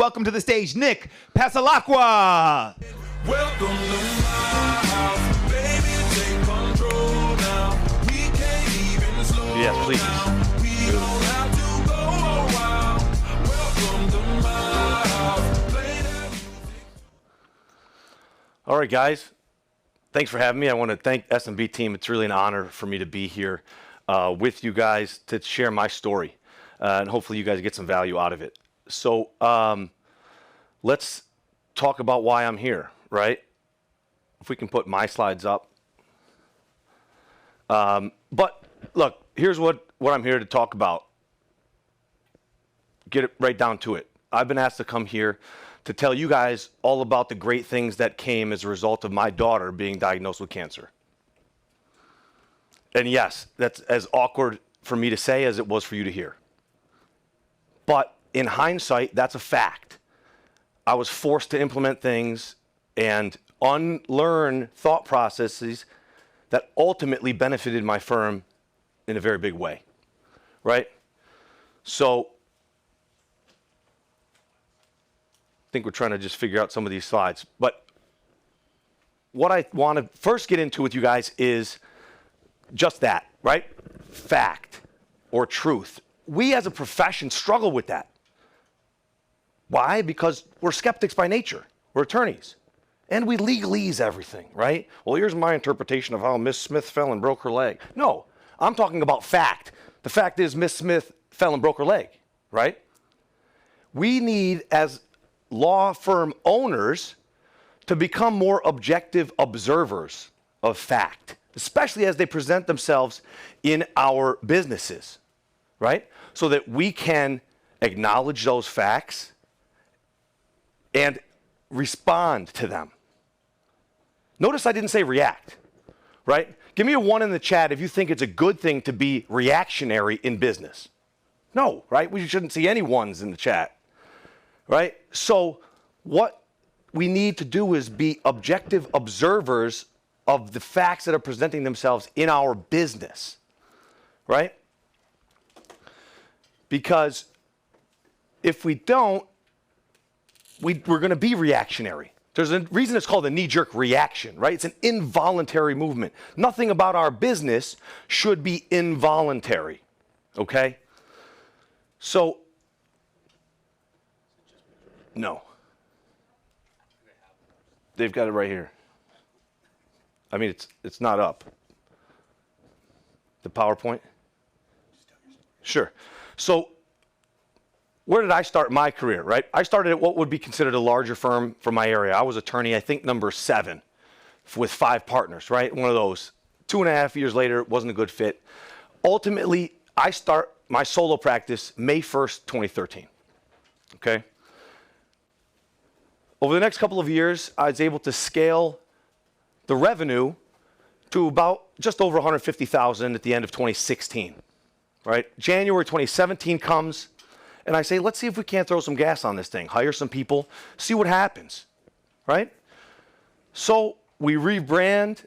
welcome to the stage, Nick Passalacqua. Welcome to my house, baby, take control now. We can't even slow Yes, please. down. We don't have to go a while. Welcome to my house. Play that music. All right, guys. Thanks for having me. I want to thank SMB team. It's really an honor for me to be here with you guys to share my story, and hopefully you guys get some value out of it. So let's talk about why I'm here, right? If we can put my slides up. But look, here's what I'm here to talk about. Get it right down to it. I've been asked to come here to tell you guys all about the great things that came as a result of my daughter being diagnosed with cancer. And yes, that's as awkward for me to say as it was for you to hear. But in hindsight, that's a fact. I was forced to implement things and unlearn thought processes that ultimately benefited my firm in a very big way, right? So I think we're trying to just figure out some of these slides. But what I want to first get into with you guys is just that, right? Fact or truth. We as a profession struggle with that. Why? Because we're skeptics by nature. We're attorneys. And we legalese everything, right? Well, here's my interpretation of how Miss Smith fell and broke her leg. No, I'm talking about fact. The fact is Miss Smith fell and broke her leg, right? We need, as law firm owners, to become more objective observers of fact, especially as they present themselves in our businesses, right? So that we can acknowledge those facts and respond to them. Notice I didn't say react, right? Give me a 1 in the chat if you think it's a good thing to be reactionary in business. No, right? We shouldn't see any 1s in the chat, right? So what we need to do is be objective observers of the facts that are presenting themselves in our business, right? Because if we don't, we're going to be reactionary. There's a reason it's called a knee-jerk reaction, right? It's an involuntary movement. Nothing about our business should be involuntary, okay? So, no. They've got it right here. I mean, it's not up. The PowerPoint? Sure. So, where did I start my career, right? I started at what would be considered a larger firm from my area. I was attorney, I think, number 7 with 5 partners, right? One of those. 2.5 years later, it wasn't a good fit. Ultimately, I start my solo practice May 1st, 2013, okay? Over the next couple of years, I was able to scale the revenue to about just over $150,000 at the end of 2016, right? January 2017 comes, and I say, let's see if we can't throw some gas on this thing, hire some people, see what happens, right? So we rebrand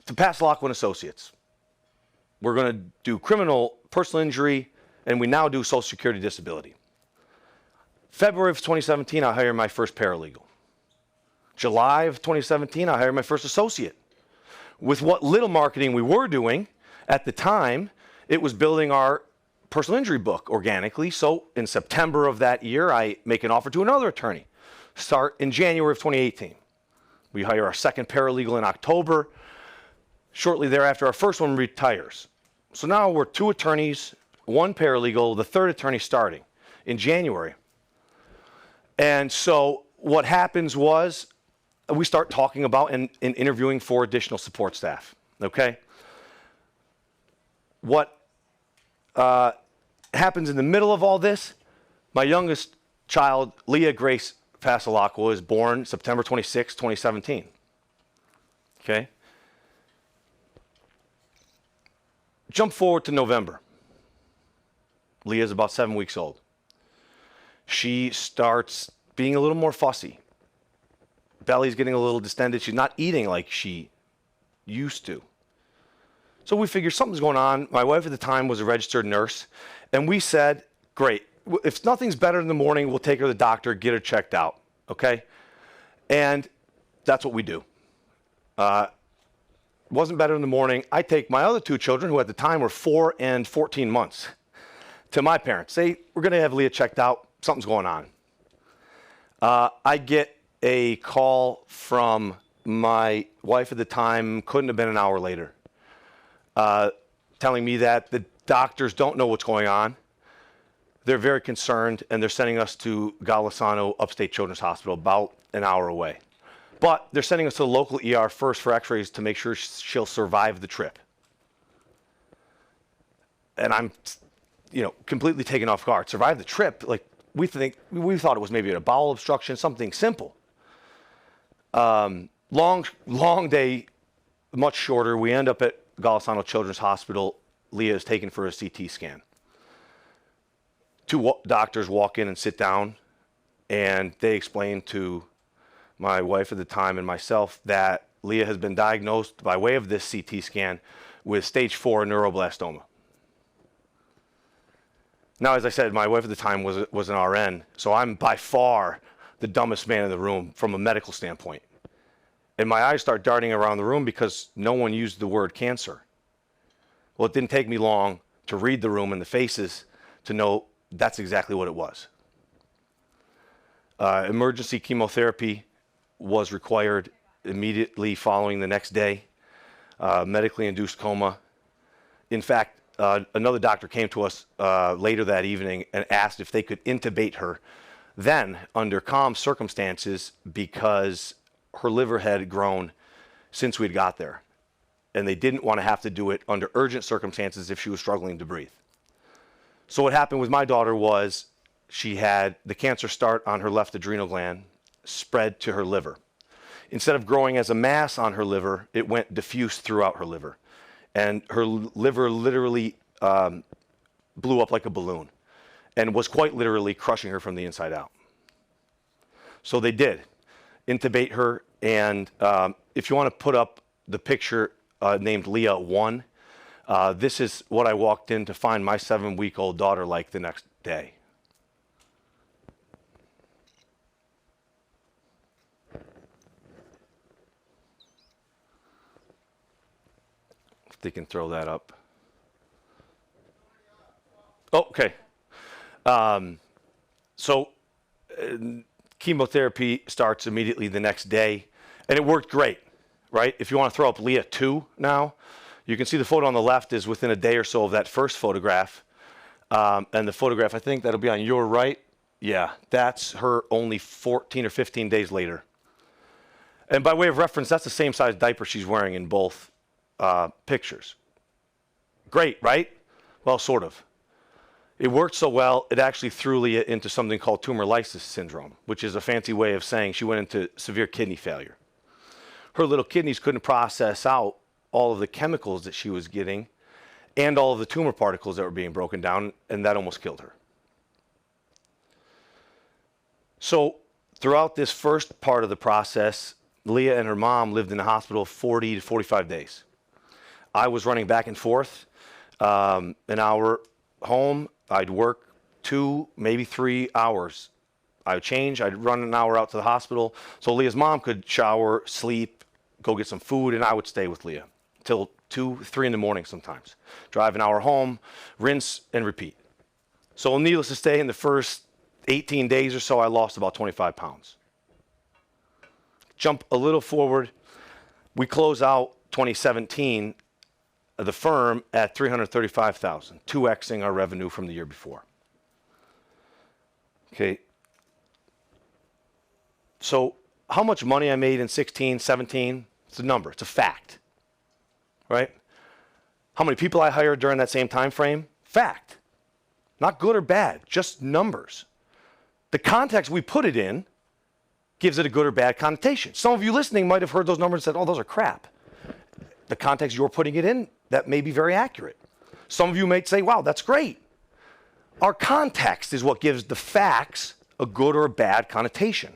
to Passalacqua Associates. We're going to do criminal, personal injury, and we now do Social Security disability. February of 2017, I hire my first paralegal. July of 2017, I hire my first associate. With what little marketing we were doing at the time, it was building our personal injury book organically. So in September of that year, I make an offer to another attorney. Start in January of 2018. We hire our second paralegal in October. Shortly thereafter, our first one retires. So now we're 2 attorneys, 1 paralegal, the 3rd attorney starting in January. And so what happens was we start talking about and interviewing for additional support staff, okay? What happens in the middle of all this, my youngest child, Leah Grace Passalacqua, was born September 26, 2017, okay? Jump forward to November. Leah's about 7 weeks old. She starts being a little more fussy. Belly's getting a little distended. She's not eating like she used to. So we figured something's going on. My wife at the time was a registered nurse, and we said, great, if nothing's better in the morning, we'll take her to the doctor, get her checked out, okay? And that's what we do. Wasn't better in the morning. I take my other two children, who at the time were 4 and 14 months, to my parents. Say, we're going to have Leah checked out. Something's going on. I get a call from my wife at the time, couldn't have been an hour later, telling me that the doctors don't know what's going on. They're very concerned, and they're sending us to Golisano Upstate Children's Hospital, about an hour away. But they're sending us to the local ER first for x-rays to make sure she'll survive the trip. And I'm, completely taken off guard. Survive the trip? Like, we thought it was maybe a bowel obstruction, something simple. Long day, much shorter. We end up at Golisano Children's Hospital. Leah is taken for a CT scan. Two doctors walk in and sit down, and they explain to my wife at the time and myself that Leah has been diagnosed by way of this CT scan with stage 4 neuroblastoma. Now, as I said, my wife at the time was an RN, so I'm by far the dumbest man in the room from a medical standpoint. And my eyes start darting around the room because no one used the word cancer. Well, it didn't take me long to read the room and the faces to know that's exactly what it was. Emergency chemotherapy was required immediately following the next day, medically induced coma. In fact, another doctor came to us later that evening and asked if they could intubate her then under calm circumstances because her liver had grown since we'd got there. And they didn't want to have to do it under urgent circumstances if she was struggling to breathe. So what happened with my daughter was she had the cancer start on her left adrenal gland, spread to her liver. Instead of growing as a mass on her liver, it went diffuse throughout her liver. And her liver literally blew up like a balloon and was quite literally crushing her from the inside out. So they did intubate her. And if you want to put up the picture named Leah 1, this is what I walked in to find my 7-week-old daughter like the next day. If they can throw that up. Oh, okay. So chemotherapy starts immediately the next day, and it worked great, right? If you want to throw up Leah 2 now, you can see the photo on the left is within a day or so of that first photograph. And the photograph, I think that'll be on your right. Yeah, that's her only 14 or 15 days later. And by way of reference, that's the same size diaper she's wearing in both pictures. Great, right? Well, sort of. It worked so well, it actually threw Leah into something called tumor lysis syndrome, which is a fancy way of saying she went into severe kidney failure. Her little kidneys couldn't process out all of the chemicals that she was getting and all of the tumor particles that were being broken down, and that almost killed her. So throughout this first part of the process, Leah and her mom lived in the hospital 40 to 45 days. I was running back and forth, an hour home. I'd work 2, maybe 3 hours. I would change. I'd run an hour out to the hospital so Leah's mom could shower, sleep, go get some food, and I would stay with Leah till 2, 3 in the morning sometimes. Drive an hour home, rinse, and repeat. So needless to say, in the first 18 days or so, I lost about 25 pounds. Jump a little forward. We close out 2017, the firm at $335,000, 2xing our revenue from the year before. Okay. So how much money I made in 16, 17, it's a number, it's a fact, right? How many people I hired during that same time frame? Fact. Not good or bad, just numbers. The context we put it in gives it a good or bad connotation. Some of you listening might have heard those numbers and said, oh, those are crap. The context you're putting it in, that may be very accurate. Some of you might say, wow, that's great. Our context is what gives the facts a good or a bad connotation.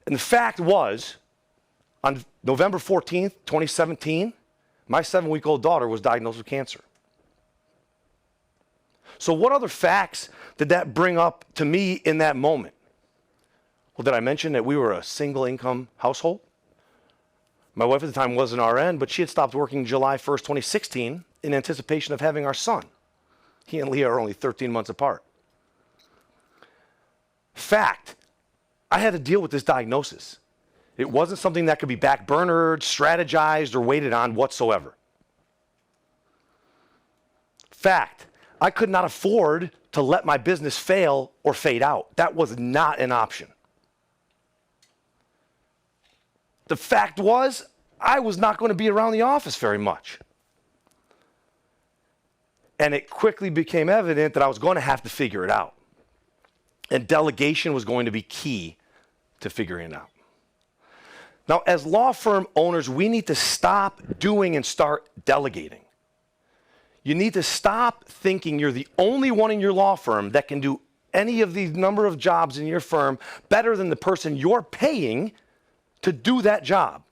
And the fact was, on November 14th, 2017, my 7-week-old daughter was diagnosed with cancer. So what other facts did that bring up to me in that moment? Well, did I mention that we were a single income household? My wife at the time was an RN, but she had stopped working July 1st, 2016 in anticipation of having our son. He and Leah are only 13 months apart. Fact, I had to deal with this diagnosis. It wasn't something that could be backburnered, strategized, or waited on whatsoever. Fact, I could not afford to let my business fail or fade out. That was not an option. The fact was, I was not going to be around the office very much. And it quickly became evident that I was going to have to figure it out. And delegation was going to be key to figuring it out. Now, as law firm owners, we need to stop doing and start delegating. You need to stop thinking you're the only one in your law firm that can do any of the number of jobs in your firm better than the person you're paying to do that job.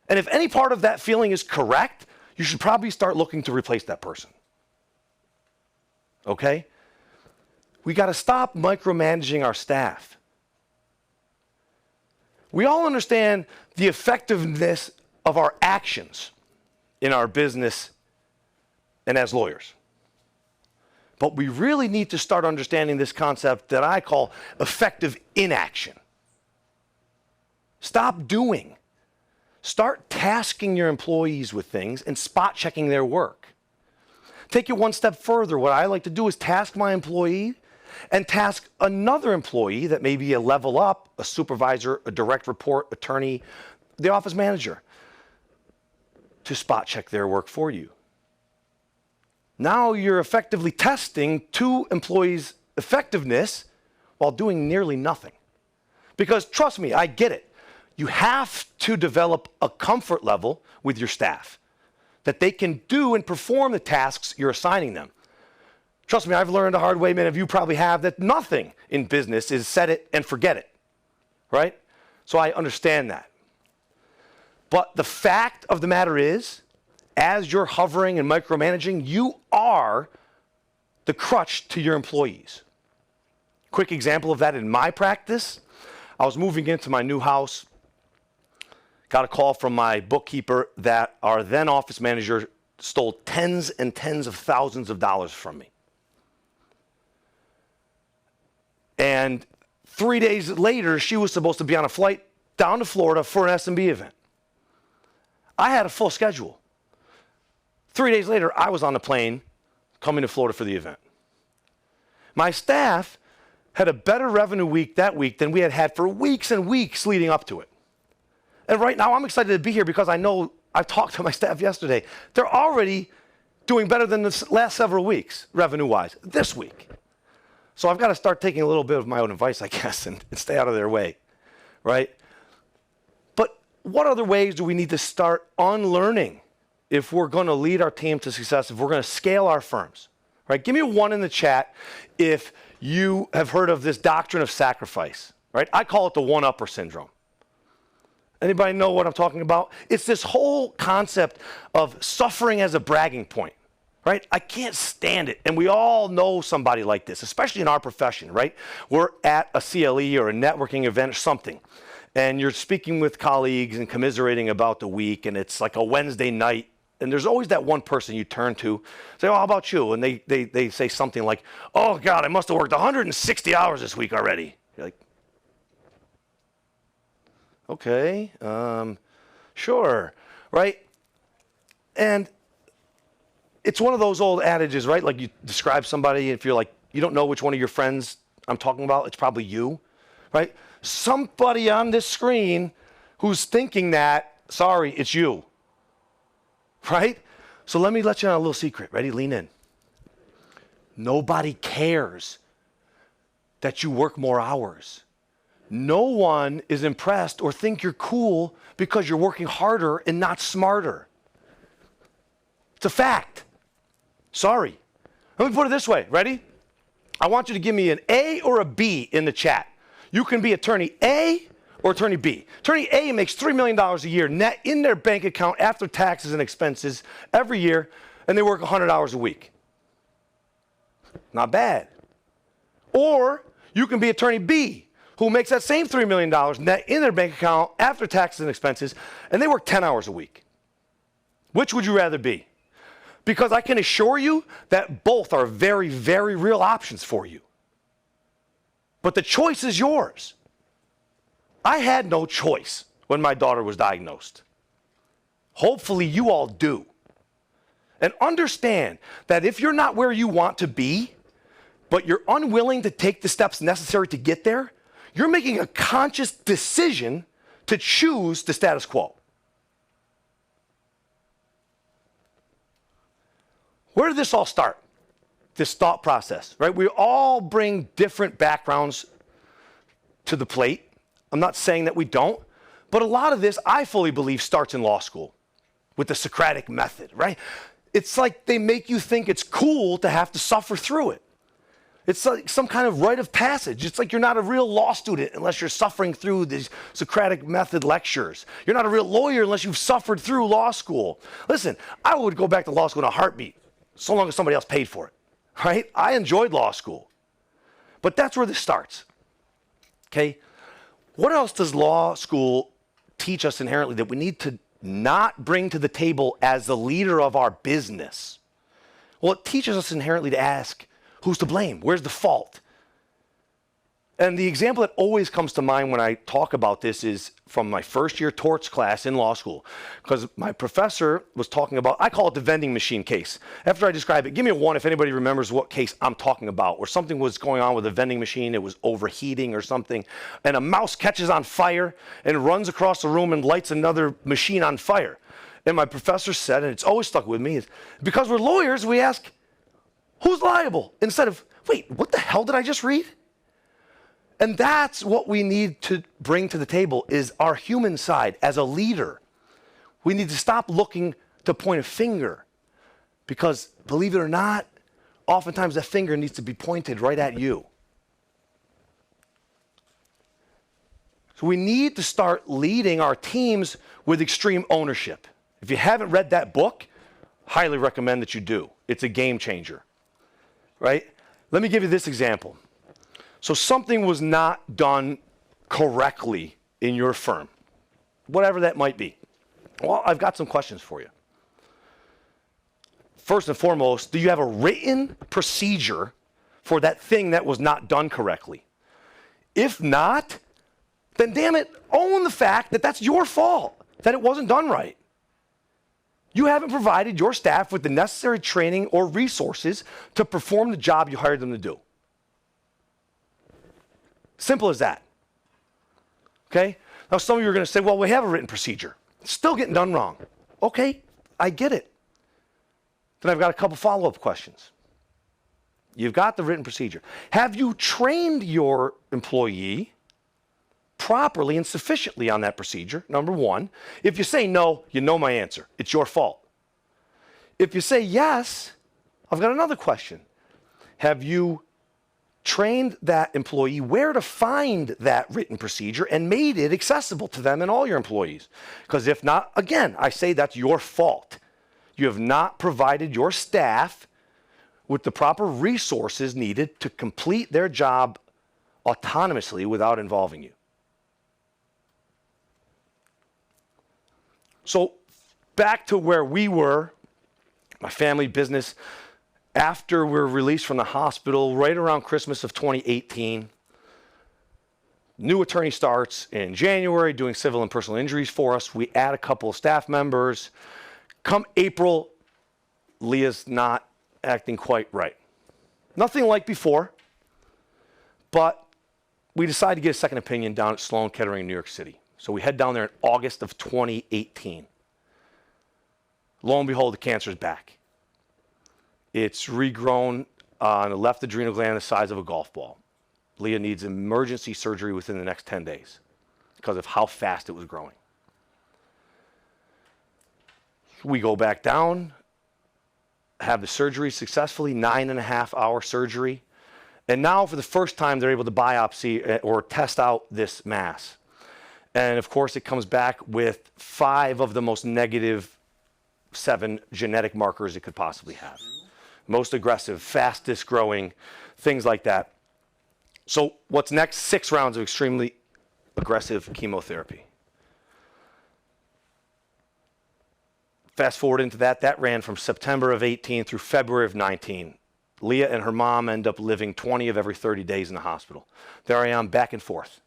And if any part of that feeling is correct, you should probably start looking to replace that person. Okay? We got to stop micromanaging our staff. We all understand the effectiveness of our actions in our business and as lawyers. But we really need to start understanding this concept that I call effective inaction. Stop doing. Start tasking your employees with things and spot checking their work. Take it one step further. What I like to do is task my employee and task another employee that may be a level up, a supervisor, a direct report, attorney, the office manager, to spot check their work for you. Now you're effectively testing two employees' effectiveness while doing nearly nothing. Because trust me, I get it. You have to develop a comfort level with your staff that they can do and perform the tasks you're assigning them. Trust me, I've learned the hard way, many of you probably have, that nothing in business is set it and forget it, right? So I understand that. But the fact of the matter is, as you're hovering and micromanaging, you are the crutch to your employees. Quick example of that in my practice, I was moving into my new house, got a call from my bookkeeper that our then office manager stole tens and tens of thousands of dollars from me. And 3 days later, she was supposed to be on a flight down to Florida for an S&B event. I had a full schedule. 3 days later, I was on the plane coming to Florida for the event. My staff had a better revenue week that week than we had had for weeks and weeks leading up to it. And right now, I'm excited to be here because I know I talked to my staff yesterday. They're already doing better than the last several weeks, revenue-wise, this week. So I've got to start taking a little bit of my own advice, I guess, and stay out of their way, right? But what other ways do we need to start unlearning if we're going to lead our team to success, if we're going to scale our firms, right? Give me a 1 in the chat if you have heard of this doctrine of sacrifice, right? I call it the one-upper syndrome. Anybody know what I'm talking about? It's this whole concept of suffering as a bragging point. Right? I can't stand it. And we all know somebody like this, especially in our profession, right? We're at a CLE or a networking event or something, and you're speaking with colleagues and commiserating about the week, and it's like a Wednesday night, and there's always that one person you turn to, say, oh, how about you? And they say something like, oh, God, I must have worked 160 hours this week already. You're like, okay, sure, right? And it's one of those old adages, right? Like you describe somebody, if you're like, you don't know which one of your friends I'm talking about, it's probably you, right? Somebody on this screen who's thinking that, sorry, it's you, right? So let me let you know a little secret. Ready? Lean in. Nobody cares that you work more hours. No one is impressed or think you're cool because you're working harder and not smarter. It's a fact. Sorry. Let me put it this way. Ready? I want you to give me an A or a B in the chat. You can be attorney A or attorney B. Attorney A makes $3 million a year net in their bank account after taxes and expenses every year, and they work 100 hours a week. Not bad. Or you can be attorney B, who makes that same $3 million net in their bank account after taxes and expenses, and they work 10 hours a week. Which would you rather be? Because I can assure you that both are very, very real options for you. But the choice is yours. I had no choice when my daughter was diagnosed. Hopefully you all do. And understand that if you're not where you want to be, but you're unwilling to take the steps necessary to get there, you're making a conscious decision to choose the status quo. Where did this all start? This thought process, right? We all bring different backgrounds to the plate. I'm not saying that we don't, but a lot of this, I fully believe, starts in law school with the Socratic method, right? It's like they make you think it's cool to have to suffer through it. It's like some kind of rite of passage. It's like you're not a real law student unless you're suffering through these Socratic method lectures. You're not a real lawyer unless you've suffered through law school. Listen, I would go back to law school in a heartbeat, so long as somebody else paid for it, right? I enjoyed law school. But that's where this starts, okay? What else does law school teach us inherently that we need to not bring to the table as the leader of our business? Well, it teaches us inherently to ask, who's to blame? Where's the fault? And the example that always comes to mind when I talk about this is from my first year torts class in law school, because my professor was talking about, I call it the vending machine case. After I describe it, give me a 1 if anybody remembers what case I'm talking about, where something was going on with a vending machine, it was overheating or something, and a mouse catches on fire and runs across the room and lights another machine on fire. And my professor said, and it's always stuck with me, is because we're lawyers, we ask, who's liable? Instead of, wait, what the hell did I just read? And that's what we need to bring to the table is our human side as a leader. We need to stop looking to point a finger because, believe it or not, oftentimes that finger needs to be pointed right at you. So we need to start leading our teams with extreme ownership. If you haven't read that book, highly recommend that you do. It's a game changer, right? Let me give you this example. So something was not done correctly in your firm, whatever that might be. Well, I've got some questions for you. First and foremost, do you have a written procedure for that thing that was not done correctly? If not, then damn it, own the fact that that's your fault, that it wasn't done right. You haven't provided your staff with the necessary training or resources to perform the job you hired them to do. Simple as that. Okay? Now, some of you are going to say, well, we have a written procedure. It's still getting done wrong. Okay, I get it. Then I've got a couple follow-up questions. You've got the written procedure. Have you trained your employee properly and sufficiently on that procedure? Number one. If you say no, you know my answer. It's your fault. If you say yes, I've got another question. Have you trained that employee where to find that written procedure and made it accessible to them and all your employees? Because if not, again, I say that's your fault. You have not provided your staff with the proper resources needed to complete their job autonomously without involving you. So back to where we were, my family business, after we're released from the hospital, right around Christmas of 2018, new attorney starts in January doing civil and personal injuries for us. We add a couple of staff members. Come April, Leah's not acting quite right. Nothing like before, but we decided to get a second opinion down at Sloan Kettering in New York City. So we head down there in August of 2018. Lo and behold, the cancer is back. It's regrown on the left adrenal gland the size of a golf ball. Leah needs emergency surgery within the next 10 days because of how fast it was growing. We go back down, have the surgery successfully, 9.5-hour surgery. And now for the first time, they're able to biopsy or test out this mass. And of course, it comes back with 5 of the most negative 7 genetic markers it could possibly have. most aggressive, fastest growing, things like that. So what's next? 6 rounds of extremely aggressive chemotherapy. Fast forward into that, that ran from September of 18 through February of 19. Leah and her mom end up living 20 of every 30 days in the hospital. There I am, back and forth,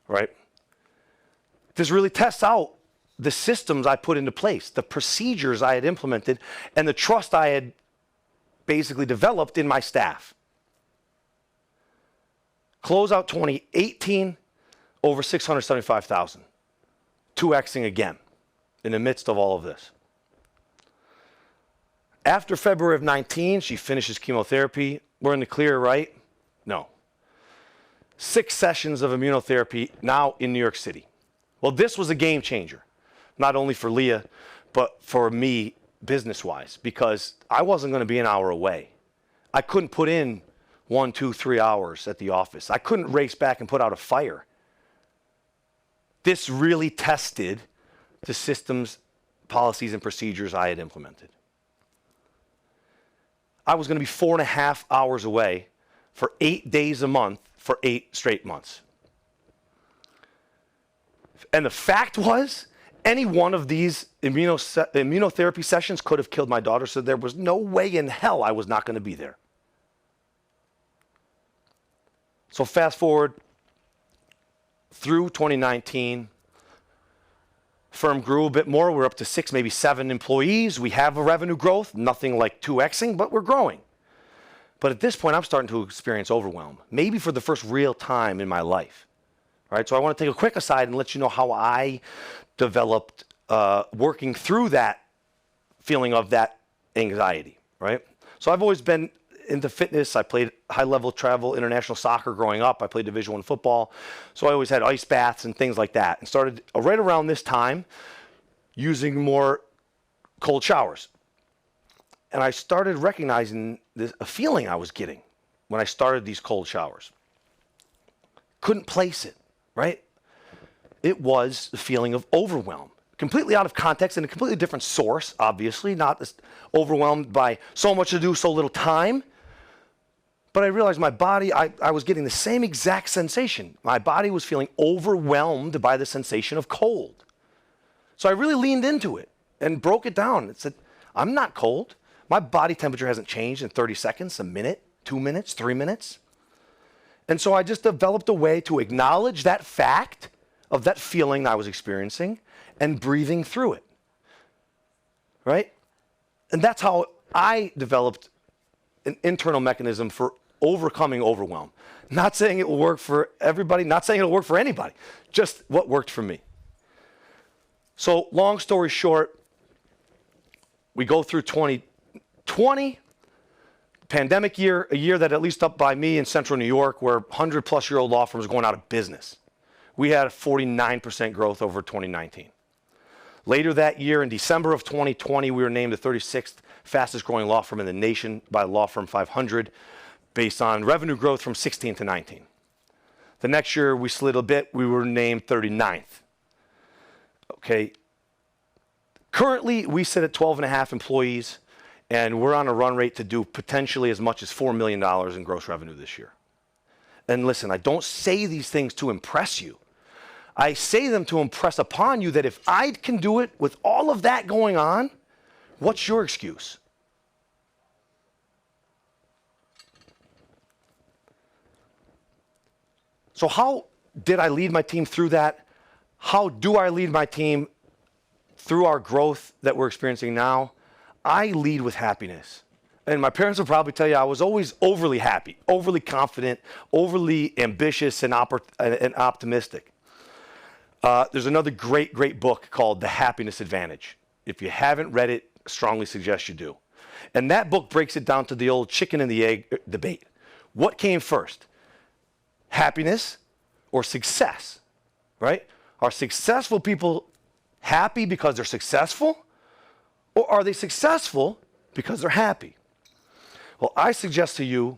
right? This really tests out the systems I put into place, the procedures I had implemented, and the trust I had basically developed in my staff. Close out 2018, over 675,000. 2xing again in the midst of all of this. After February of 19, she finishes chemotherapy. We're in the clear, right? No. 6 sessions of immunotherapy now in New York City. Well, this was a game changer, not only for Leah, but for me business-wise, because I wasn't going to be an hour away. I couldn't put in 1, 2, 3 hours at the office. I couldn't race back and put out a fire. This really tested the systems, policies, and procedures I had implemented. I was going to be 4.5 hours away for 8 days a month for 8 straight months. And the fact was, any one of these immunotherapy sessions could have killed my daughter, so there was no way in hell I was not going to be there. So fast forward through 2019, firm grew a bit more. We're up to 6, maybe 7 employees. We have a revenue growth, nothing like 2xing, but we're growing. But at this point, I'm starting to experience overwhelm, maybe for the first real time in my life. Right? So I want to take a quick aside and let you know how I developed working through that feeling of that anxiety. Right? So I've always been into fitness. I played high-level travel international soccer growing up. I played Division I football. So I always had ice baths and things like that, and started right around this time using more cold showers. And I started recognizing a feeling I was getting when I started these cold showers. Couldn't place it, right? It was the feeling of overwhelm, completely out of context and a completely different source, obviously, not as overwhelmed by so much to do, so little time. But I realized my body, I was getting the same exact sensation. My body was feeling overwhelmed by the sensation of cold. So I really leaned into it and broke it down and said, I'm not cold. My body temperature hasn't changed in 30 seconds, a minute, 2 minutes, 3 minutes. And so I just developed a way to acknowledge that fact of that feeling I was experiencing and breathing through it. Right? And that's how I developed an internal mechanism for overcoming overwhelm. Not saying it will work for everybody, not saying it'll work for anybody, just what worked for me. So long story short, we go through 2020, pandemic year, a year that at least up by me in central New York, where 100-plus-year-old law firms were going out of business. We had a 49% growth over 2019. Later that year, in December of 2020, we were named the 36th fastest growing law firm in the nation by Law Firm 500, based on revenue growth from 16 to 19. The next year, we slid a bit. We were named 39th. Okay. Currently, we sit at 12.5 employees, and we're on a run rate to do potentially as much as $4 million in gross revenue this year. And listen, I don't say these things to impress you. I say them to impress upon you that if I can do it with all of that going on, what's your excuse? So how did I lead my team through that? How do I lead my team through our growth that we're experiencing now? I lead with happiness. And my parents will probably tell you I was always overly happy, overly confident, overly ambitious, and optimistic. There's another great book called The Happiness Advantage. If you haven't read it, I strongly suggest you do. And that book breaks it down to the old chicken and the egg debate. What came first? Happiness or success, right? Are successful people happy because they're successful? Or are they successful because they're happy? Well, I suggest to you,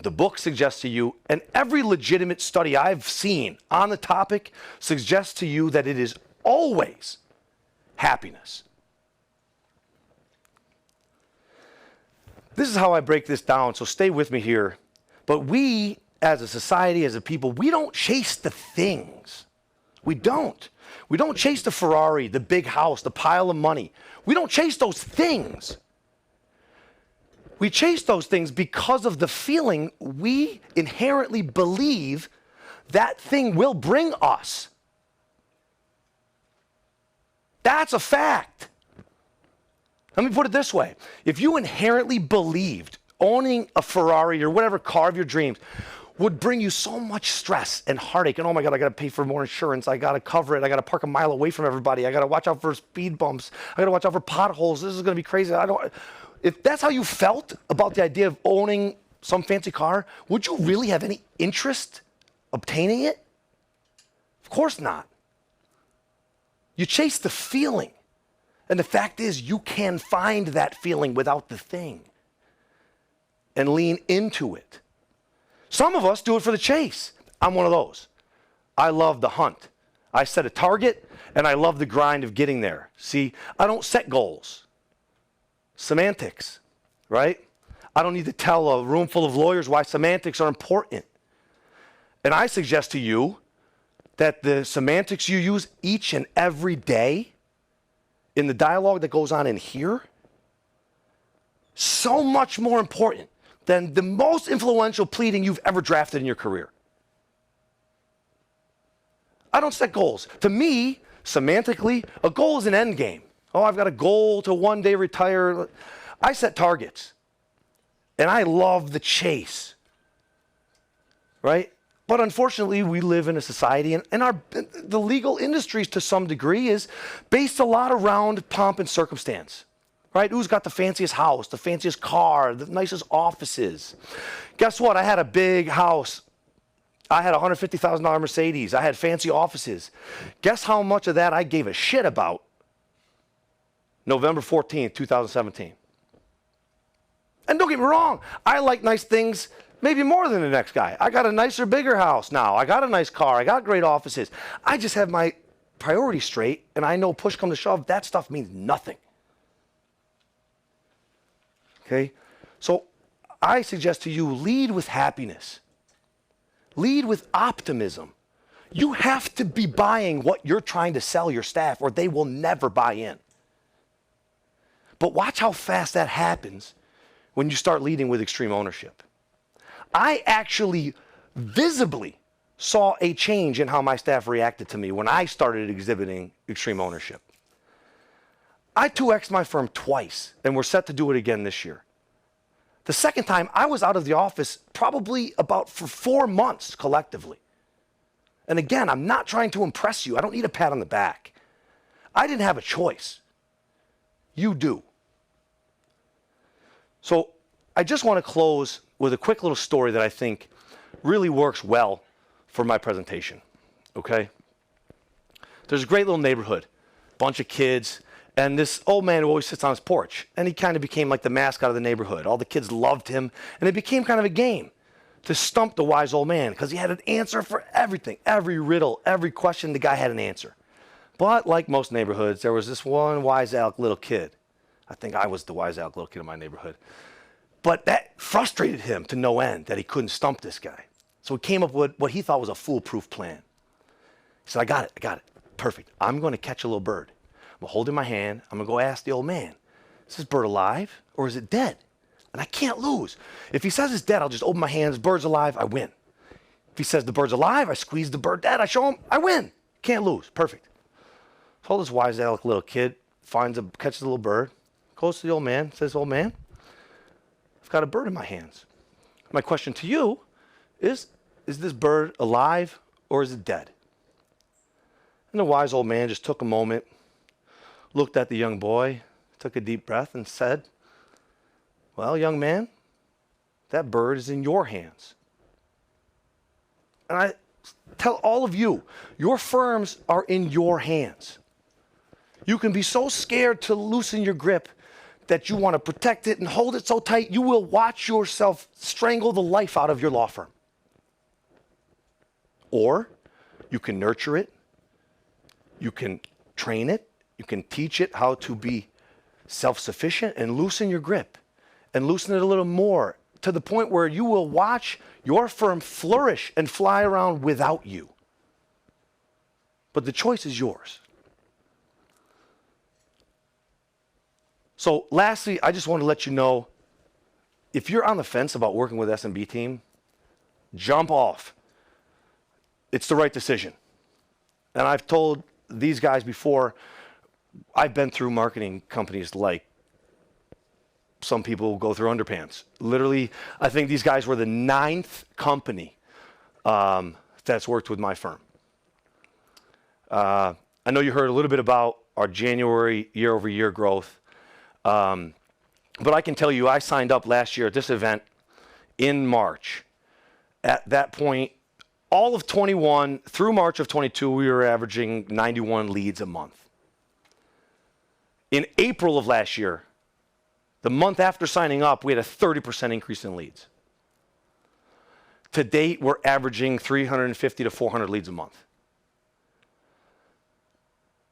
the book suggests to you, and every legitimate study I've seen on the topic suggests to you that it is always happiness. This is how I break this down, so stay with me here. But we, as a society, as a people, we don't chase the things. We don't. We don't chase the Ferrari, the big house, the pile of money. We don't chase those things. We chase those things because of the feeling we inherently believe that thing will bring us. That's a fact. Let me put it this way. If you inherently believed owning a Ferrari or whatever car of your dreams would bring you so much stress and heartache, and oh my God, I got to pay for more insurance, I got to cover it, I got to park a mile away from everybody, I got to watch out for speed bumps, I got to watch out for potholes, this is going to be crazy. If that's how you felt about the idea of owning some fancy car, would you really have any interest obtaining it? Of course not. You chase the feeling. And the fact is, you can find that feeling without the thing and lean into it. Some of us do it for the chase. I'm one of those. I love the hunt. I set a target, and I love the grind of getting there. See, I don't set goals. Semantics, right? I don't need to tell a room full of lawyers why semantics are important. And I suggest to you that the semantics you use each and every day in the dialogue that goes on in here, so much more important than the most influential pleading you've ever drafted in your career. I don't set goals. To me, semantically, a goal is an end game. Oh, I've got a goal to one day retire. I set targets. And I love the chase. Right? But unfortunately, we live in a society, and the legal industries to some degree is based a lot around pomp and circumstance, right? Who's got the fanciest house, the fanciest car, the nicest offices? Guess what? I had a big house. I had a $150,000 Mercedes. I had fancy offices. Guess how much of that I gave a shit about November 14th, 2017? And don't get me wrong, I like nice things maybe more than the next guy. I got a nicer, bigger house now. I got a nice car. I got great offices. I just have my priorities straight, and I know push come to shove, that stuff means nothing. Okay? So I suggest to you, lead with happiness. Lead with optimism. You have to be buying what you're trying to sell your staff, or they will never buy in. But watch how fast that happens when you start leading with extreme ownership. I actually visibly saw a change in how my staff reacted to me when I started exhibiting extreme ownership. I 2x'd my firm twice, and we're set to do it again this year. The second time, I was out of the office probably about for 4 months collectively. And again, I'm not trying to impress you. I don't need a pat on the back. I didn't have a choice. You do. So I just want to close with a quick little story that I think really works well for my presentation, okay? There's a great little neighborhood, bunch of kids, and this old man who always sits on his porch, and he kind of became like the mascot of the neighborhood. All the kids loved him, and it became kind of a game to stump the wise old man because he had an answer for everything, every riddle, every question, the guy had an answer. But like most neighborhoods, there was this one wise Alec little kid. I think I was the wise Alec little kid in my neighborhood. But that frustrated him to no end that he couldn't stump this guy. So he came up with what he thought was a foolproof plan. He said, I got it. Perfect. I'm going to catch a little bird. I'm going to hold it in my hand. I'm going to go ask the old man, is this bird alive or is it dead? And I can't lose. If he says it's dead, I'll just open my hands. Bird's alive, I win. If he says the bird's alive, I squeeze the bird dead. I show him, I win. Can't lose. Perfect. So this wise Alec little kid catches a little bird, goes to the old man, says, old man, I've got a bird in my hands. My question to you is this bird alive or is it dead? And the wise old man just took a moment, looked at the young boy, took a deep breath and said, well, young man, that bird is in your hands. And I tell all of you, your firms are in your hands. You can be so scared to loosen your grip that you want to protect it and hold it so tight, you will watch yourself strangle the life out of your law firm. Or you can nurture it, you can train it, you can teach it how to be self-sufficient and loosen your grip and loosen it a little more to the point where you will watch your firm flourish and fly around without you. But the choice is yours. So lastly, I just want to let you know, if you're on the fence about working with S&B team, jump off. It's the right decision. And I've told these guys before, I've been through marketing companies like some people go through underpants. Literally, I think these guys were the 9th company that's worked with my firm. I know you heard a little bit about our January year-over-year growth. But I can tell you, I signed up last year at this event in March. At that point, all of 21 through March of 22, we were averaging 91 leads a month. In April of last year, the month after signing up, we had a 30% increase in leads. To date, we're averaging 350 to 400 leads a month.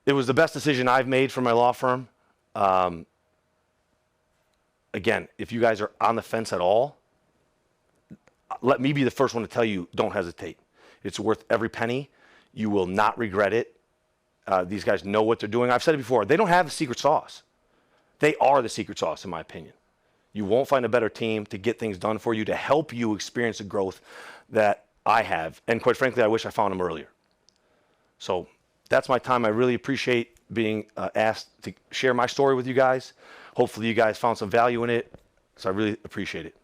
It was the best decision I've made for my law firm. Again, if you guys are on the fence at all, let me be the first one to tell you, don't hesitate. It's worth every penny. You will not regret it. These guys know what they're doing. I've said it before. They don't have the secret sauce. They are the secret sauce, in my opinion. You won't find a better team to get things done for you, to help you experience the growth that I have. And quite frankly, I wish I found them earlier. So that's my time. I really appreciate being asked to share my story with you guys. Hopefully you guys found some value in it. So I really appreciate it.